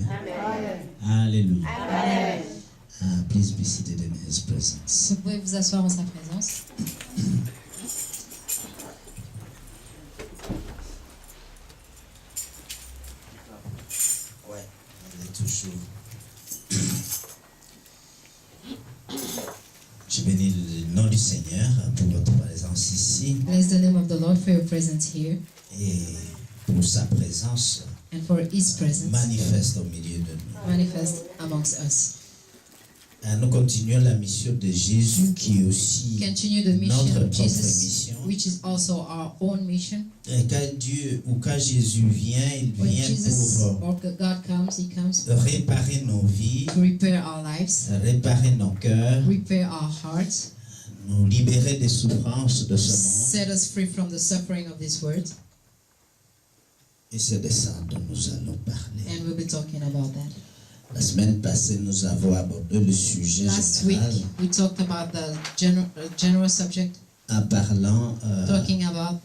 Hallelujah. Amen. Hallelujah. Amen. Please be seated in His presence. Vous pouvez vous asseoir en sa présence. Ouais, il est toujours. Je bénis le nom du Seigneur pour votre présence ici Bless the name of the Lord for your presence here et pour sa présence and for His presence manifeste au milieu de nous. manifest amongst us. Nous continuons la mission de Jésus qui est aussi Continue the mission notre of propre Jesus, mission. which is also our own mission. Et quand Dieu ou quand Jésus vient, il When vient Jesus pour or God comes, He comes réparer nos vies, to repair our lives, réparer nos cœurs, repair our hearts, nous libérer des souffrances de ce monde. set us free from the suffering of this world. Et c'est de ça dont nous allons parler. And we'll be talking about that. La semaine passée, nous avons abordé le sujet Last week, général we talked about the general subject, en parlant talking about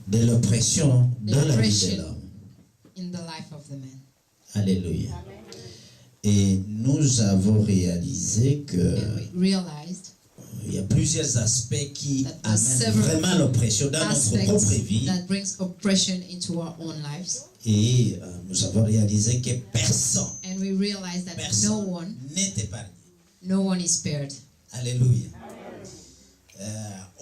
de l'oppression dans la vie de l'homme. in the life of the man. Alléluia. Et nous avons réalisé que And we realized il y a plusieurs aspects qui that amènent several vraiment l'oppression dans notre propre aspects vie. that brings oppression into our own lives. Et nous avons réalisé que personne And we realized that n'est épargné. no one is spared. Alléluia.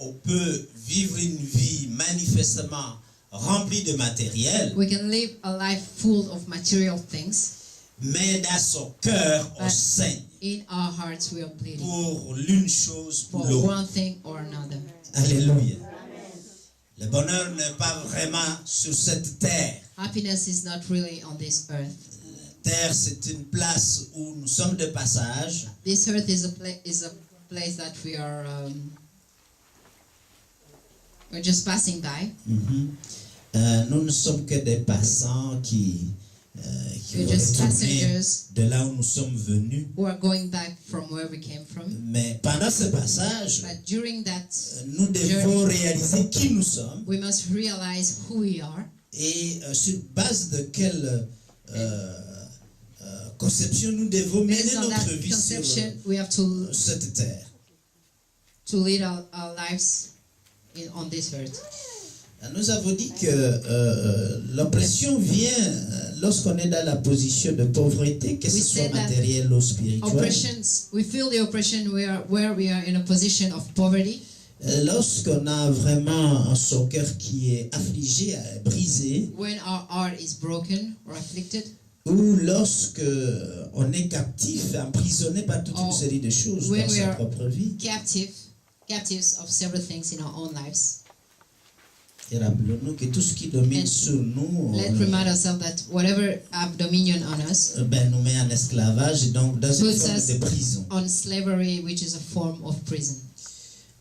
On peut vivre une vie manifestement remplie de matériel, We can live a life full of material things, mais dans son cœur, on But- saigne in our hearts we are bleeding pour l'une chose ou for l'autre. one thing or another. Alléluia. Le bonheur n'est pas vraiment sur cette terre. Happiness is not really on this earth. Terre, c'est une place où nous sommes de passage. This earth is a place that we're just passing by. Nous ne sommes que des passants qui We're vont just retourner passengers de là où nous sommes venus. who are going back from where we came from. Mais pendant ce passage, But during that nous devons réaliser qui nous sommes we must realize who we are et sur base de quelle conception nous devons mener based on that notre vie conception. sur We have to cette terre. lead our lives on this earth. Nous avons dit que l'oppression vient lorsqu'on est dans la position de pauvreté, que ce We soit said that matérielle ou spirituelle. We feel the oppression where we are in a position of poverty. Lorsqu'on a vraiment son cœur qui est affligé, brisé, When our heart is broken or afflicted, ou lorsque on est captif, emprisonné par toute une série de choses when dans we sa are propre vie. captives of several things in our own lives. Et rappelons-nous que tout ce qui domine And sur nous Let's remind ourselves that whatever have dominion on us nous met en esclavage, donc dans une puts forme us de prison. on slavery, which is a form of prison.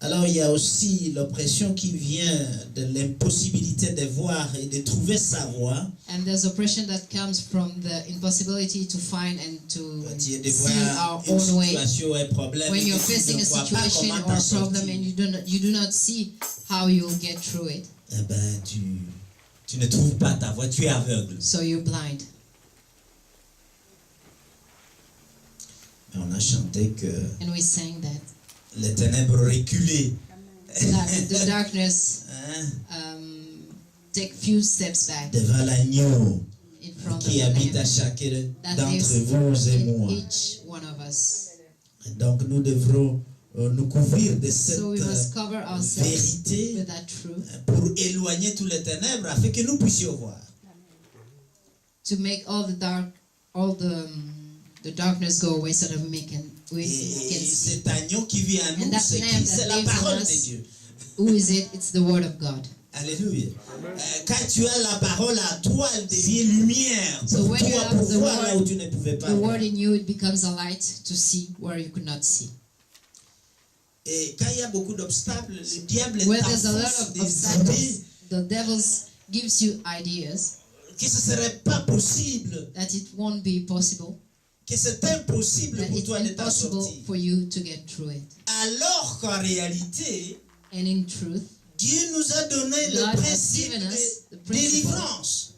Alors il y a aussi l'oppression qui vient de l'impossibilité de voir et de trouver sa voie. And there's oppression that comes from the impossibility to find and to Tu es de see voir our une own way. situation, un problème, When et you're que tu facing ne a vois pas situation comment or t'en a problem sortir. and you do not see how you'll get through it, Eh ben, tu ne trouves pas ta voie, tu es aveugle. so you're blind. Mais on a chanté que And we sang that les ténèbres reculées. the darkness Hein, take few steps back devant l'agneau in front of qui the habite à Lamb chacun that d'entre lives vous et in moi. each one of us. Donc nous devrons nous couvrir de cette So we must cover ourselves vérité with that truth pour éloigner tous les ténèbres afin que nous puissions voir. to make all the darkness go away so that we can Et see. cet agneau qui vit en nous, And that c'est lamb qui? that C'est la lives in parole us. de Dieu. Who is it? It's the word of God. Alléluia. Quand tu as la parole à toi, elle devient lumière So pour when you toi, have pour the voir word- là où tu ne pouvais pas The voir. word in you, it becomes a light to see where you could not see. Et quand il y a beaucoup d'obstacles, le diable Where there's a lot t'enfonce of des obstacles, idées the devil gives you ideas que ce ne serait pas possible, that it won't be possible, que c'est impossible that pour it's toi de t'en impossible sortir. for you to get through it. Alors qu'en réalité, And in truth, Dieu nous a donné God le has principe given us de the principle délivrance.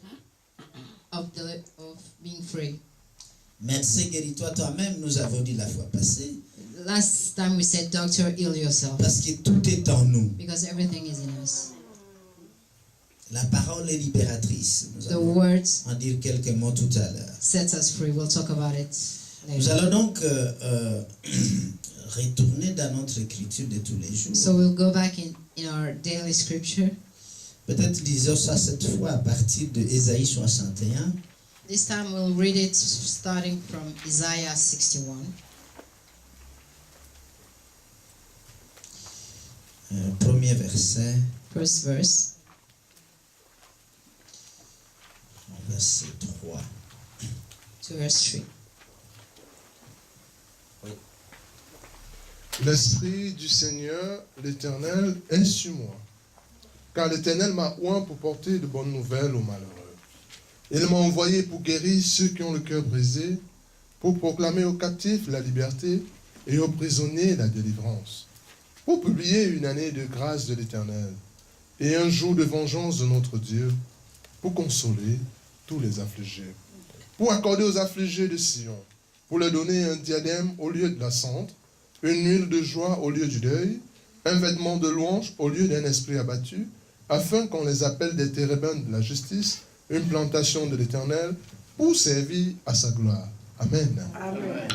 of being free. Médecin, guéris-toi toi-même, nous avons dit la fois passée. Last time we said, doctor, heal yourself. Parce que tout est en nous. Because everything is in us. La parole est libératrice. Nous The allons words en dire quelques mots tout à l'heure. sets us free. We'll talk about it Nous later. allons donc retourner dans notre écriture de tous les jours. So we'll go back in our daily scripture. Peut-être disons ça cette fois à partir de Ésaïe 61. This time we'll read it starting from Isaiah 61. Premier verset, First verse. verset 3. To verse 3. L'Esprit du Seigneur, l'Éternel, est sur moi, car l'Éternel m'a oint pour porter de bonnes nouvelles aux malheureux. Il m'a envoyé pour guérir ceux qui ont le cœur brisé, pour proclamer aux captifs la liberté et aux prisonniers la délivrance, pour publier une année de grâce de l'Éternel et un jour de vengeance de notre Dieu, pour consoler tous les affligés, pour accorder aux affligés de Sion, pour leur donner un diadème au lieu de la cendre, une huile de joie au lieu du deuil, un vêtement de louange au lieu d'un esprit abattu, afin qu'on les appelle des térébins de la justice, une plantation de l'Éternel, pour servir à sa gloire. Amen. Amen.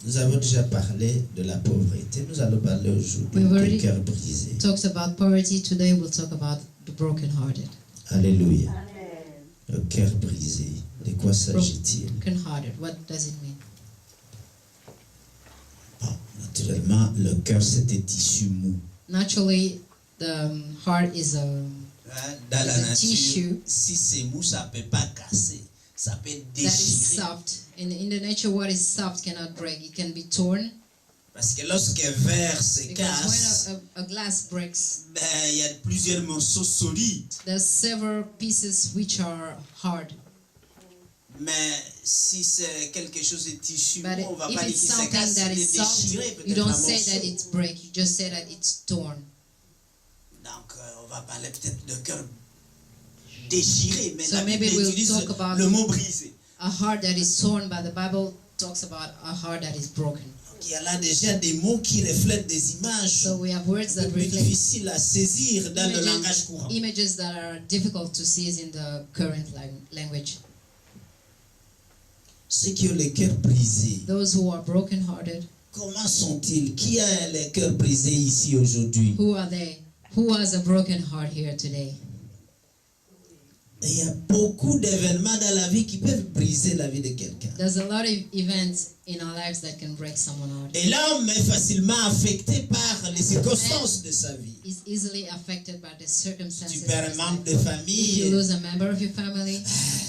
Nous avons déjà parlé de la pauvreté. Nous allons parler aujourd'hui We've du already cœur brisé. Talks about poverty. Today we'll talk about the brokenhearted. Alléluia. Amen. Le cœur brisé. De quoi s'agit-il? Brokenhearted. What does it mean? Bon, naturellement, le cœur, c'est des tissus mous. Naturally, the heart is a Hein, dans la The nature, tissue. si c'est mou, ça ne peut pas casser. Ça peut that is déchirer. soft. In the nature, what is soft cannot break. It can be torn. Parce que lorsqu'un verre se Because casse, when a glass breaks, ben, il y a plusieurs morceaux solides. there's several pieces which are hard. Mais si c'est quelque chose de tissu, But mou, on ne va if pas dire it's qu'il se something casse, that il is est soft, déchiré you peut-être don't en say that morceaux. it's break. You just say that it's torn. Donc, on va parler peut-être de cœur déchiré, mais So la Bible maybe we'll utilise talk about le mot brisé. A heart that is torn, but the Bible talks about a heart that is broken. Donc, il y a là déjà des mots qui reflètent des images So we have words un that peu plus reflect difficiles à saisir dans le langage courant. images that are difficult to seize in the current language. Ceux qui ont le cœur brisé, Those who are brokenhearted, comment sont-ils? Qui a le cœur brisé ici aujourd'hui? who are they? Who has a broken heart here today? Il y a beaucoup d'événements dans la vie qui peuvent briser la vie de quelqu'un. There's a lot of events in our lives that can break someone heart. Et l'homme est facilement affecté par les circonstances de sa vie. Is easily affected by the circumstances. Tu of perds un his membre life. de If you famille, lose a member of your family,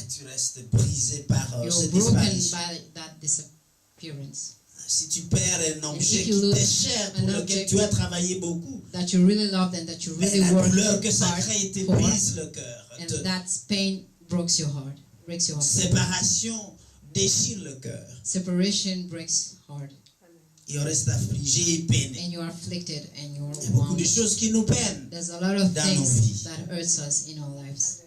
tu restes brisé par you're cette broken disparition. by that disappearance. Si tu perds un objet if qui you lose t'est cher, pour an lequel object tu as travaillé beaucoup, That you really loved and that you mais really la worked douleur que ça hard crée te for, brise le cœur. and that pain breaks your heart. Séparation déchire le cœur. Separation breaks heart, Et on reste affligé et peiné. and you are afflicted and Il y a you're beaucoup wounded. de choses qui nous peinent. There's a lot of dans nos things vies. that hurts us in our lives.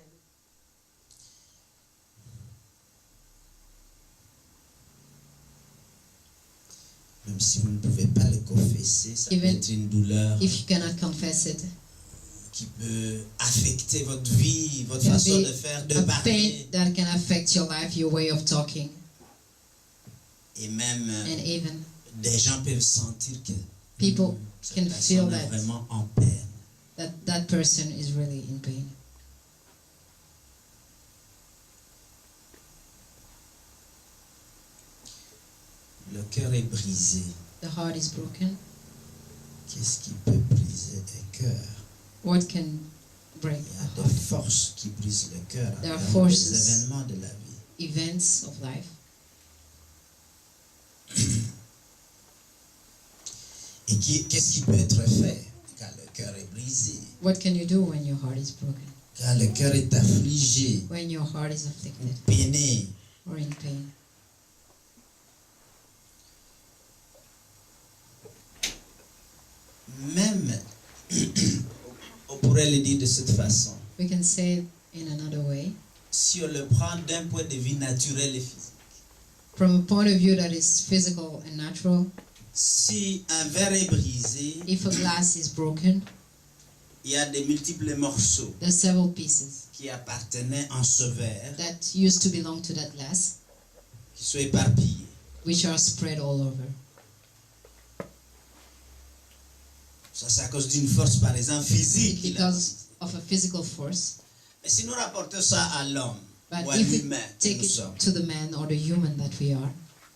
Même si vous ne pouvez pas le confesser, ça peut Even être une douleur If you cannot confess it, qui peut affecter votre vie, votre can façon be de faire, de a pain parler. that can affect your life, your way of talking, Et même and even des gens peuvent sentir que people cette can feel personne est that vraiment en peine. that person is really in pain. Le cœur est brisé. The heart is broken. Qu'est-ce qui peut briser le cœur? What can break Il y a a des heart? forces qui brisent le cœur à There are travers forces. les événements de la vie. Events of life. Et qu'est-ce qui peut être fait quand le cœur est brisé? What can you do when your heart is broken? Quand le cœur est affligé, When your heart is afflicted peiné, or in pain? même, on pourrait le dire de cette façon. We can say it in another way. si on le prend d'un point de vue naturel et physique. From a point of view that is physical and natural, Si un verre est brisé, if a glass is broken, il y a des multiples morceaux there are several pieces qui appartenaient en ce verre, that used to belong to that glass, qui sont éparpillés. which are spread all over. Ça, c'est à cause d'une force, par exemple, physique. Because of a physical force. Mais si nous rapportons ça à l'homme, But ou à if we l'humain que take nous it sommes, to the man or the human that we are,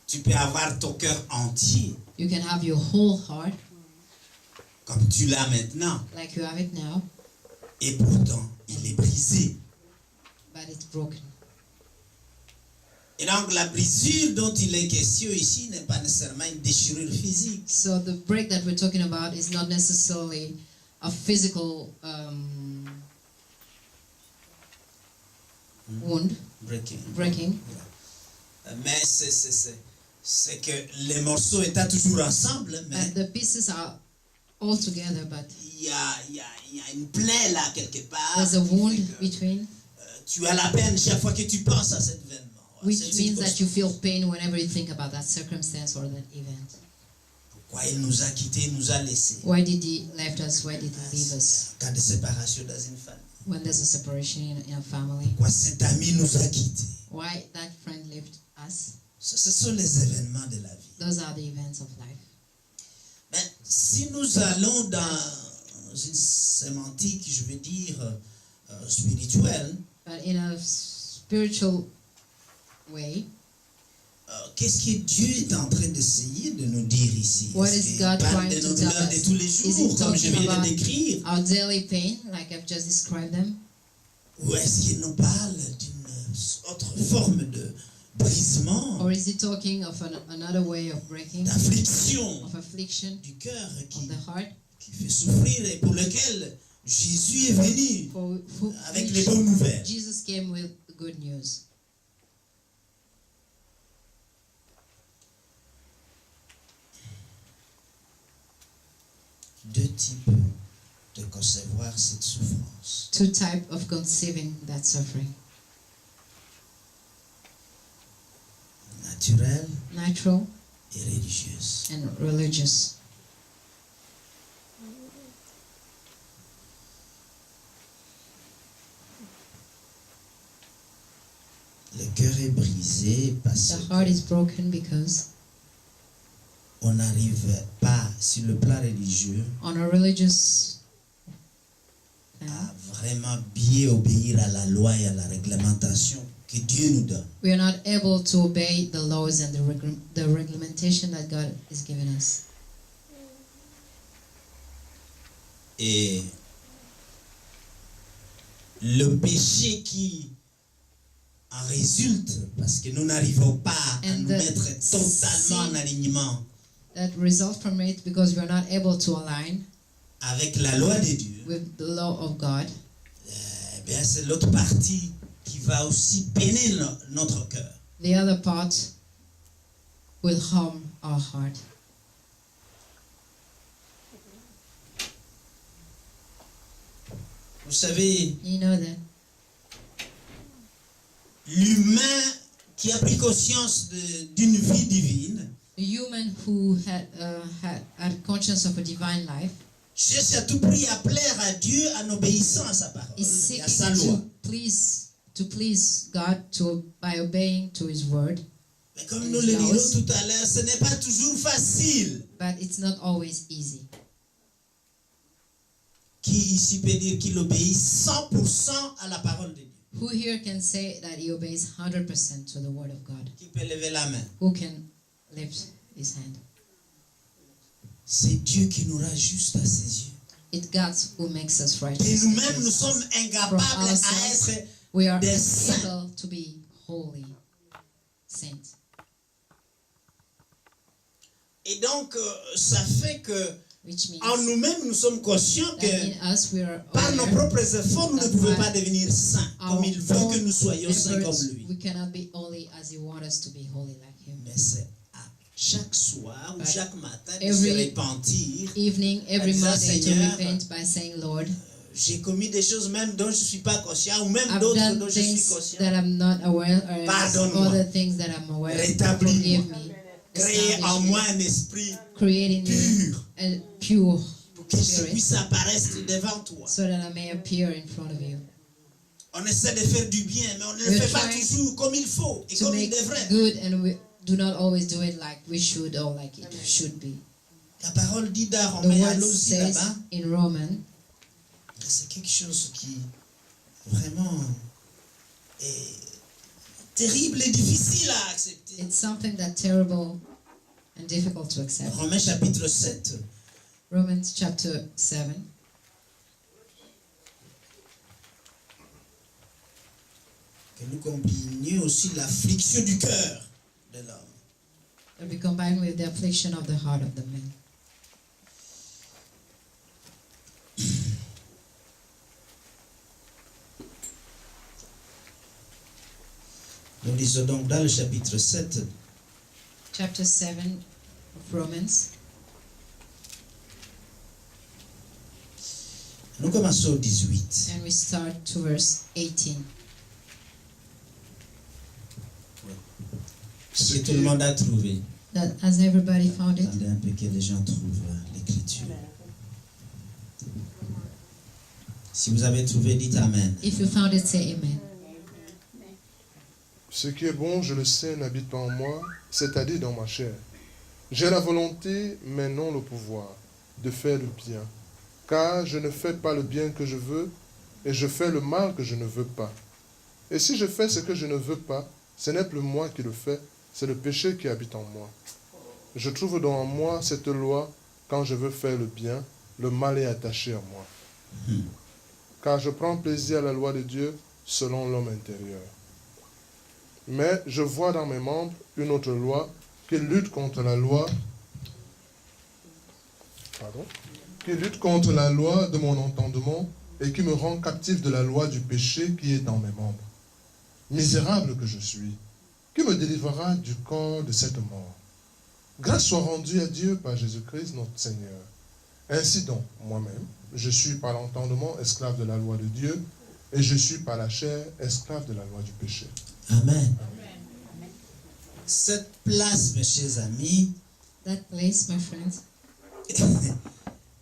tu peux avoir ton cœur entier, you can have your whole heart comme tu l'as maintenant, like you have it now, et pourtant, il est brisé. but it's broken. Et donc, la brisure dont il est question ici n'est pas nécessairement une déchirure physique. So the break that we're talking about is not necessarily a physical wound, breaking, Mais c'est que les morceaux étaient toujours ensemble, mais and the pieces are all together, but il y a une plaie là quelque part. there's a qui wound fait que, between, tu as la peine chaque fois que tu penses à cet événement. à which cette means that you circonstance. feel pain whenever you think about that circumstance or that event. Pourquoi il nous a quittés, il nous a laissés. Why did he left us? Why did he leave us? En cas de séparation dans une famille. When there's a separation in a family, Pourquoi cet ami nous a quittés. why that friend left us? Ce sont les événements de la vie. Those are the events of life. Mais si nous allons dans une sémantique, je veux dire, spirituelle, But in a spiritual way, qu'est-ce que Dieu est en train d'essayer de nous dire ici? What Est-ce is qu'il God parle trying de to nos tell douleurs de us? tous les Is he jours, comme je talking viens de about décrire? our daily pain, like I've just described them? Ou est-ce qu'il nous parle d'une autre forme de brisement, Or is he talking of another way of breaking, d'affliction of affliction, du cœur of the heart, qui fait souffrir et pour lequel Jésus est venu for avec which les bonnes nouvelles? Jesus came with good news? Deux types de concevoir cette souffrance. Two types of conceiving that suffering: Naturelle natural et religieuse. and religious. Le cœur est brisé parce The heart is broken because qu'on n'arrive pas sur le plan religieux on a religious à vraiment bien obéir à la loi et à la réglementation que Dieu nous donne. we are not able to obey the laws and the reglementation that God is giving us. Et le péché qui en résulte, parce que nous n'arrivons pas à And nous the mettre totalement en sin alignement That result from it because we are not able to align avec la loi de Dieu, with the law of God. eh bien c'est l'autre partie qui va aussi peiner notre cœur. The other part will harm our heart. Vous savez, You know that l'humain qui a pris conscience d'une vie divine a human who had conscience of a divine life cherche à tout prix à plaire à Dieu en obéissant à sa parole is et à sa seeking loi. to please God by obeying to His word. Mais comme nous le dirons tout à l'heure, ce n'est pas toujours facile. But it's not always easy. Qui ici peut dire qu'il obéit 100% à la parole de Dieu? Who here can say that he obeys 100% to the word of God? Qui peut lever la main? Who can lift his hand? C'est Dieu qui nous rend juste à ses yeux. It's God who makes us righteous. Et nous-mêmes, nous sommes incapables From à ourselves, être we are des saints. able to be holy saints. Et donc, ça fait que Which means en nous-mêmes, nous sommes conscients that que in us we are par nos aware propres efforts, nous ne that pouvons by pas devenir saints our comme il veut que own nous soyons saints efforts, comme lui. we cannot be holy as He wants us to be holy like Him. Mais c'est à chaque soir ou But chaque matin de se every repentir, Evening, every disant, Monday to Seigneur, repent by saying, Lord, j'ai commis des choses même dont je ne suis pas conscient, ou même I've d'autres done dont je suis things conscient. that I'm not aware, or Pardonne-moi. other things that I'm aware of. Rétablis-moi. Forgive me. Créer en Establish moi me. un esprit Create in me pur a pure pour que je spirit, puisse apparaître devant toi. so that I may appear in front of you. On essaie de faire du bien, mais on ne le We're fait pas trying toujours comme il faut et To comme il make devrait. good, and we do not always do it like we should or like it should be. La parole dit dans The Romains, word allons aussi says là-bas, in Roman c'est quelque chose qui vraiment est terrible et difficile à accepter. it's something that's terrible and difficult to accept. Romains chapitre 7, Romans chapter 7. que nous combinions aussi l'affliction du cœur de l'homme. Will be combined with the affliction of the heart of the man. Nous lisons donc dans le chapitre 7, Chapter 7 of Romans. nous commençons au 18. And we start to verse 18. Est-ce que tout le monde a trouvé? Has everybody found it? Attendez un peu que les gens trouvent l'écriture. Si vous avez trouvé, dites Amen. If you found it, say amen. Ce qui est bon, je le sais, n'habite pas en moi, c'est-à-dire dans ma chair. J'ai la volonté, mais non le pouvoir, de faire le bien. Car je ne fais pas le bien que je veux, et je fais le mal que je ne veux pas. Et si je fais ce que je ne veux pas, ce n'est plus moi qui le fais, c'est le péché qui habite en moi. Je trouve donc en moi cette loi, quand je veux faire le bien, le mal est attaché à moi. Car je prends plaisir à la loi de Dieu selon l'homme intérieur. Mais je vois dans mes membres une autre loi qui lutte contre la loi, qui lutte contre la loi de mon entendement et qui me rend captif de la loi du péché qui est dans mes membres. Misérable que je suis, qui me délivrera du corps de cette mort? Grâce soit rendue à Dieu par Jésus-Christ notre Seigneur. Ainsi donc, moi-même, je suis par l'entendement esclave de la loi de Dieu et je suis par la chair esclave de la loi du péché. Amen. Cette place, mes chers amis, That place, my friends,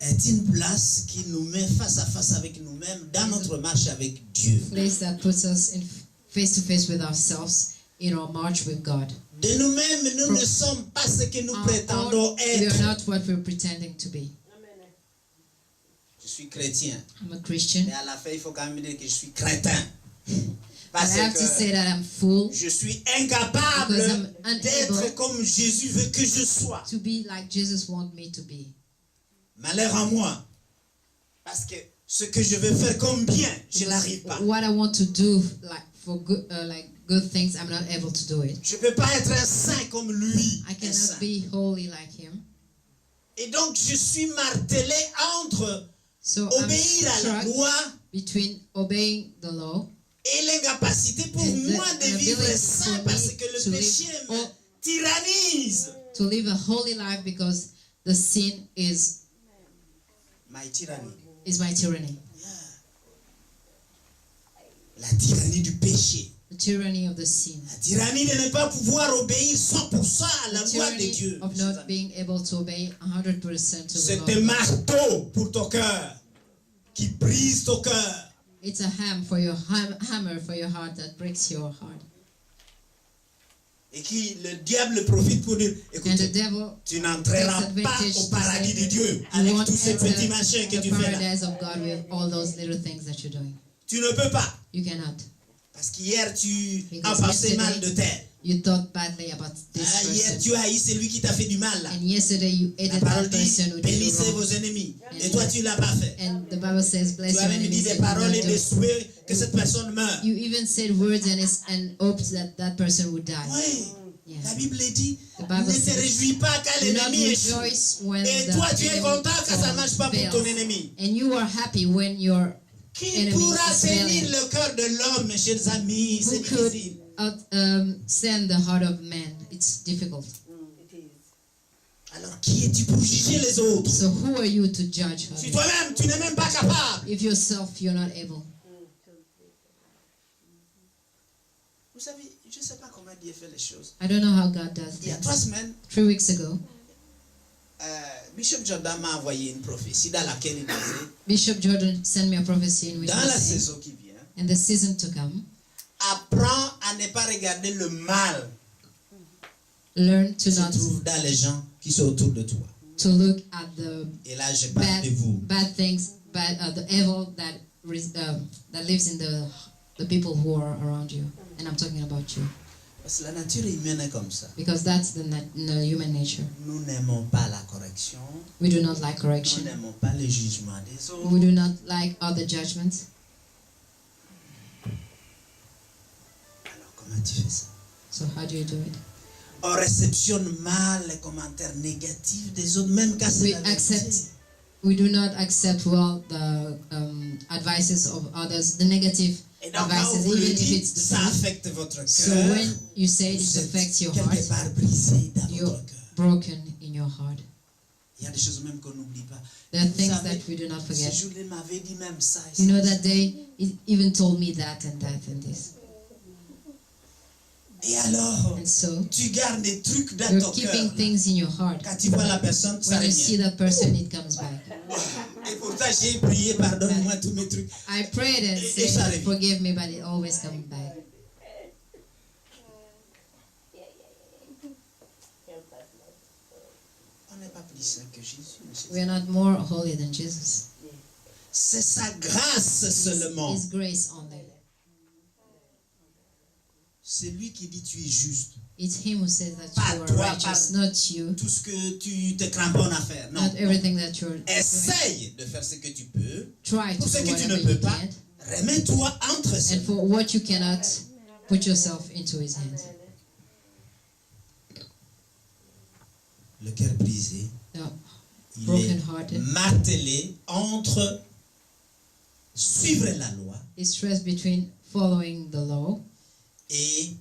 est une place qui nous met face à face avec nous-mêmes dans notre marche avec Dieu. place that puts us in face to face with ourselves in our march with God. De nous-mêmes, nous ne sommes pas ce que nous On our prétendons own, we are être. not what we're pretending to be. Je suis chrétien, I'm a Christian, mais à la fin, il faut quand même dire que je suis crétin. but Parce I have to say que that I'm full je suis incapable Because I'm unable d'être comme Jésus veut que je sois. to be like Jesus wants me to be. Malheur à moi. Parce que ce que je veux faire comme bien, je n'arrive pas. What I want to do, like for good, like good things, I'm not able to do it. Je ne peux pas être un saint comme lui. I un saint. cannot be holy like him. Et donc, je suis martelé entre So I'm obéir à la struck loi between obeying the law et l'incapacité pour and the moi de vivre inability saint for parce me que le to péché live me tyrannise. to live a holy life because the sin is My tyrannie. my tyranny. La tyrannie du péché. The tyranny of the sin. La tyrannie de ne pas pouvoir obéir 100% à la The loi de tyranny Dieu. of not being able to obey 100% to the C'est law. un marteau pour ton cœur qui brise ton cœur. It's a hammer for your heart that breaks your heart. Et qui le diable profite pour dire, And the écoute, devil tu n'entreras takes pas advantage au to paradis say, de Dieu you avec won't tous ces petits machins que enter tu the fais là. paradise of God with all those little things that you're doing. Tu ne peux pas. You cannot. Parce qu'hier, tu as Because pensé yesterday, mal de tel. You thought badly about this Hier, person. tu as haï celui qui t'a fait du mal là. And yesterday you La hated parole that person dit, who did you bénissez wrong. vos ennemis. Et toi, tu ne l'as pas fait. And the Bible says, bless Tu as your même dit enemies. des and do paroles not et do- des souhaits que cette personne meure. You even said words and hoped that that person would die. Oui. Yeah. La Bible dit, The Bible ne te says, réjouis pas quand Do not l'ennemi échoue. rejoice when Et the toi, tu es enemy content quand ça ne marche pas pour ton fails. ennemi. And you are happy when your Qui enemy pourra is tenir failing. le cœur de l'homme, mes chers amis? C'est Who could difficile. send the heart of man? It's difficult. Alors qui es-tu pour juger les autres? So who are you to judge Si others? toi-même, tu n'es même pas capable. If yourself you're not able. Vous savez, je ne sais pas comment Dieu fait les choses. I don't know how God does Il y a things. 3 semaines, 3 weeks ago, Bishop Jordan m'a envoyé une prophétie dans laquelle il disait, Bishop Jordan sent me a prophecy in which dans he la said, saison qui vient, in the season to come, apprends à ne pas regarder le mal learn qui to se not trouve dans les gens qui sont autour de toi. to look at the Et là, je parle de vous. bad things, the evil that lives in the people who are around you, and I'm talking about you, Parce que la nature humaine est comme ça. because that's the human nature. Nous n'aimons pas la correction. We do not like Nous correction. n'aimons pas le jugement des autres. We do not like other judgments. Alors, comment tu fais ça? So how do you do it? On réceptionne mal les commentaires négatifs des autres, même quand c'est We la vérité. We do not accept well the advices of others, the negative Et donc, quand advices, vous le even if dites, it's the ça truth. affecte votre So cœur. when you say it, Vous it êtes affects your quelque heart. part brisé dans You're votre cœur. broken in your heart. Il y a des choses même qu'on n'oublie pas. There are Vous things savez, that we do not ce forget. jour-là m'avait dit même ça. et You know, ça. that day, it even told me that and that and this. Et alors, And so, tu gardes des trucs dans you're ton cœur. keeping things in your heart. Quand tu vois la personne, ça When you see revient. that person, it comes back. Et pourtant, j'ai prié, pardonne-moi tous mes trucs. I prayed and Et ça said, revient. forgive me, but it always comes back. On n'est pas plus saint que Jésus. monsieur. We are not more holy than Jesus. C'est sa grâce seulement. His grace only. C'est lui qui dit tu es juste. It's Him who says that Pas you are toi, righteous, pas- not you, Tout ce que tu te cramponnes à faire. Non. not everything that you're doing. Essaye de faire ce que tu peux. Try to Pour ce do que tu ne whatever you peux pas, can, remets-toi entre ses and for what you cannot, put yourself into His hands. Le cœur brisé, No, il est broken-hearted martelé entre suivre la loi is stressed between following the law et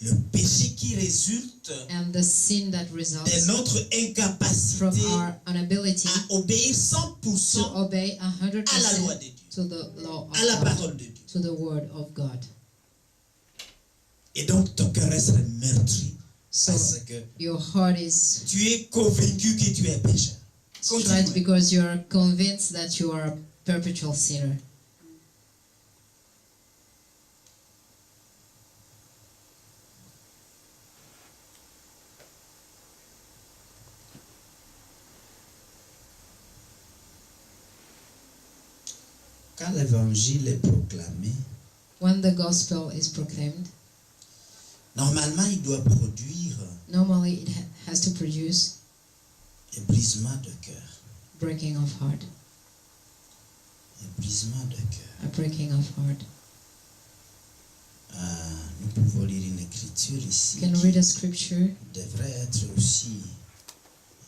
le péché qui résulte and the sin that de results notre from incapacité our inability à obéir to 100% obey à la loi 100% de Dieu, to the law of à la God, parole de Dieu. to the word of God. Et donc ton cœur reste meurtri So parce que your heart is tu es convaincu que tu es pécheur. stressed Continue. because you're convinced that you are a perpetual sinner. Quand l'évangile est proclamé, When the gospel is proclaimed, normalement il doit produire normally it has to produce un brisement de cœur. breaking of heart, Un brisement de cœur. a breaking of heart. Nous pouvons lire une écriture ici You can read a scripture qui devrait être aussi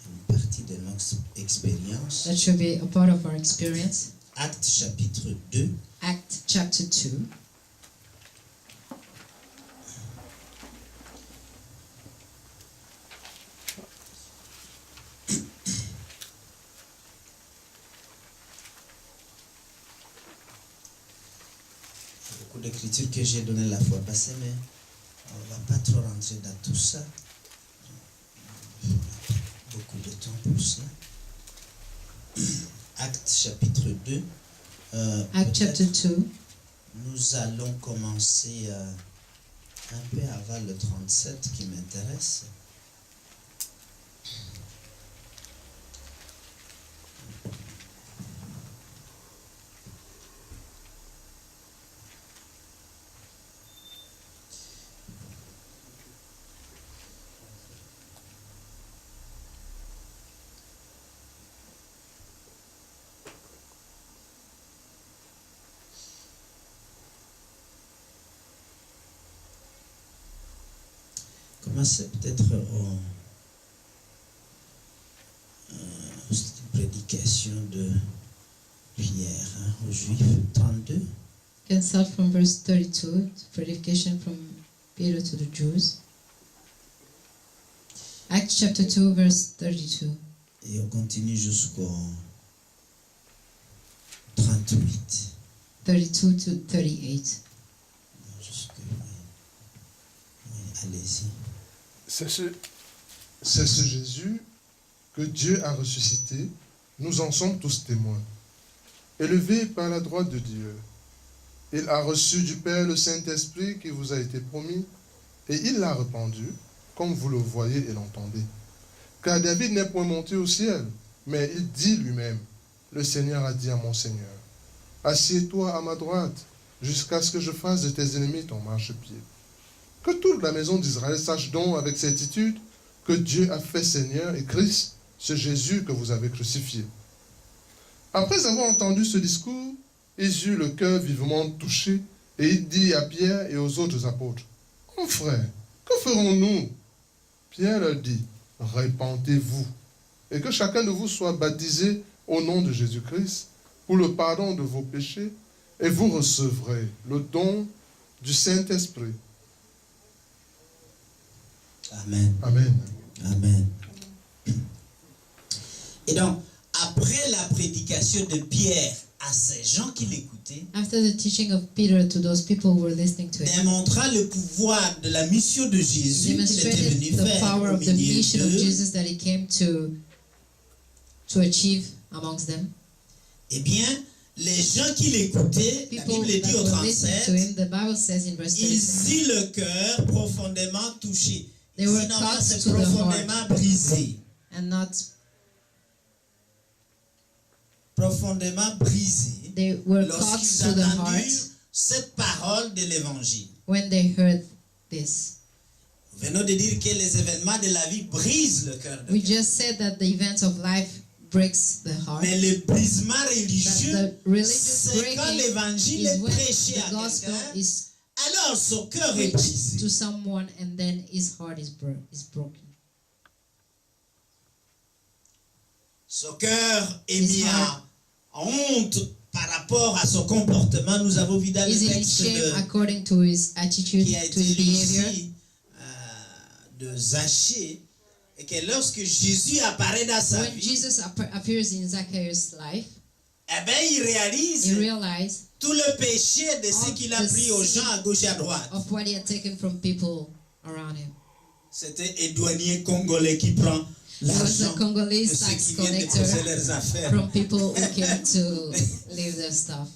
une partie de notre expérience. that should be a part of our experience. Actes chapitre 2, Act chapter 2. beaucoup d'écritures que j'ai données la fois passée, mais on ne va pas trop rentrer dans tout ça. On n'a pas beaucoup de temps pour ça. Actes chapitre 2. Act chapter peut-être 2. Nous allons commencer un peu avant le 37 qui m'intéresse. Commencer peut-être cette prédication de Pierre aux Juifs, 32. You can start from verse 32, predication from Peter to the Jews. Acts chapter 2, verse 32. Et on continue jusqu'au 38. 32 to 38. Allez-y. C'est ce Jésus que Dieu a ressuscité. Nous en sommes tous témoins. Élevé par la droite de Dieu, il a reçu du Père le Saint-Esprit qui vous a été promis, et il l'a répandu, comme vous le voyez et l'entendez. Car David n'est point monté au ciel, mais il dit lui-même, le Seigneur a dit à mon Seigneur, assieds-toi à ma droite, jusqu'à ce que je fasse de tes ennemis ton marchepied. Que toute la maison d'Israël sache donc avec certitude que Dieu a fait Seigneur et Christ, ce Jésus que vous avez crucifié. Après avoir entendu ce discours, il eut le cœur vivement touché, et il dit à Pierre et aux autres apôtres, « Mon frère, que ferons-nous » Pierre leur dit, « Répentez-vous, et que chacun de vous soit baptisé au nom de Jésus-Christ pour le pardon de vos péchés, et vous recevrez le don du Saint-Esprit. » Amen. Amen. Amen. Et donc, après la prédication de Pierre à ces gens qui l'écoutaient, After the teaching of Peter to those people who were listening to him, démontrant le pouvoir de la mission de Jésus qu'il était venu demonstrated the faire power au of the milieu mission of d'eux, Jesus that he came to achieve amongst them. eh bien, les gens qui l'écoutaient, la People Bible that dit au were listening to 37, him, the Bible says in verse 37, ils eurent le cœur profondément touché. They were Sinon, cut c'est to the profondément brisé. and not, Profondément brisé. they were cut Lorsqu'ils to the heart entendirent cette parole de l'évangile. when they heard this. Nous venons de dire que les événements de la vie brisent le cœur de We quelqu'un. just said that the events of life breaks the heart. Mais le brisement That religieux, the religious c'est quand breaking l'évangile is est when prêché à the gospel quelqu'un, is alors son cœur est preached brisé. to someone and then his heart is broken. Son cœur est His mis heart en honte par rapport à son comportement. Nous avons vu dans le is in texte shame according to his attitude, qui a to été his lu behavior. ici de Zachée, et que lorsque Jésus apparaît dans sa When vie, Jesus appears in Zacchaeus' life, eh bien, il réalise he realized tout le péché de ce All qu'il a the pris aux sin gens à gauche et à droite. of what he had taken from people around him. C'était un douanier congolais qui prend He was a l'argent de Congolese ceux tax qui viennent collector déposer leurs affaires. from people who came to leave their stuff.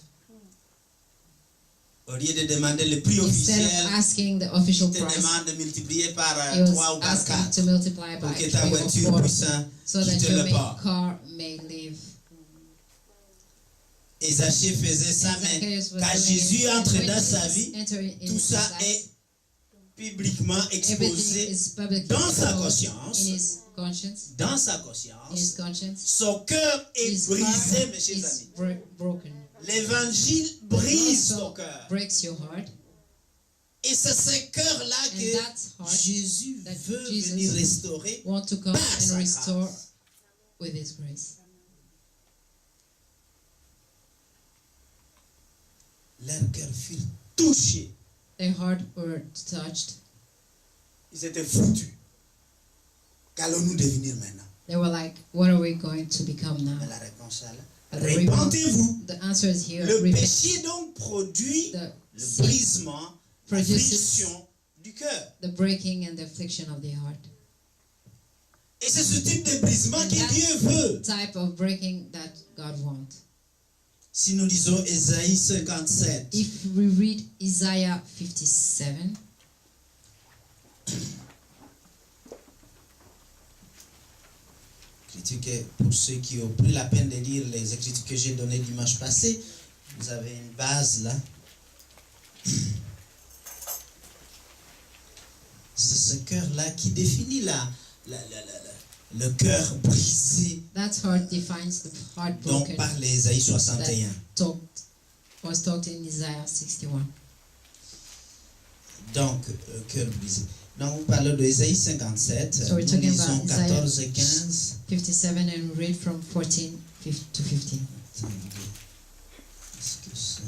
Au lieu de demander le prix Instead officiel, of asking the official il te price, demande de multiplier par he 3 was ou par asking 4 to multiply pour by que ta 3 or voiture 4 puisse so that quitter your le port. car may leave. Et Zachée faisait ça, And mais Zacchaeus was quand doing Jésus it. And entre when dans Jesus sa vie, entered in tout his ça life, est publiquement everything exposé is publicly dans sa exposed conscience. in his conscience. Dans sa In his conscience. conscience. Son cœur est His brisé, heart mes chers is amis. broken. L'évangile The brise gospel ton cœur. breaks your heart. Et c'est ce cœur-là And que that heart Jésus that veut Jesus venir restaurer. want to come par and sa restore grâce. with his grace. Leurs cœurs furent touchés. Their heart were touched. Ils étaient foutus. Qu'allons-nous devenir maintenant? They were like, what are we going to become now? Mais la réponse est là. But Répentez-vous. the answer is here. Le Repent. péché donc produit The le sin brisement, produces l'affliction du cœur. the breaking and the affliction of the heart. Et c'est ce type de brisement And que that's Dieu veut. type of breaking that God wants. Si nous lisons Ésaïe 57, If we read Isaiah 57, écriture que pour ceux qui ont pris la peine de lire les écritures que j'ai données dimanche passé, vous avez une base là. C'est ce cœur-là qui définit le cœur brisé that heart defines the heart dont broken parle Ésaïe 61. was talked in Isaiah 61. Donc, cœur brisé. Donc, on parle de Ésaïe 57. So we're Nous talking lisons about Isaiah 14 et 15. 57 and we read from 14 to 15. Attendez. Est-ce que c'est...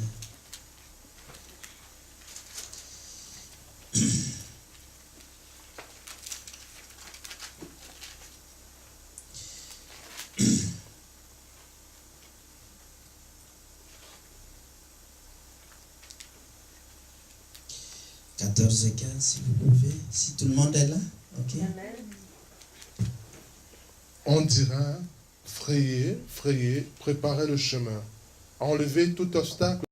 14 et 15, si vous pouvez. Si tout le monde est là, ok. On dira, frayez, frayez, préparez le chemin. Enlevez tout obstacle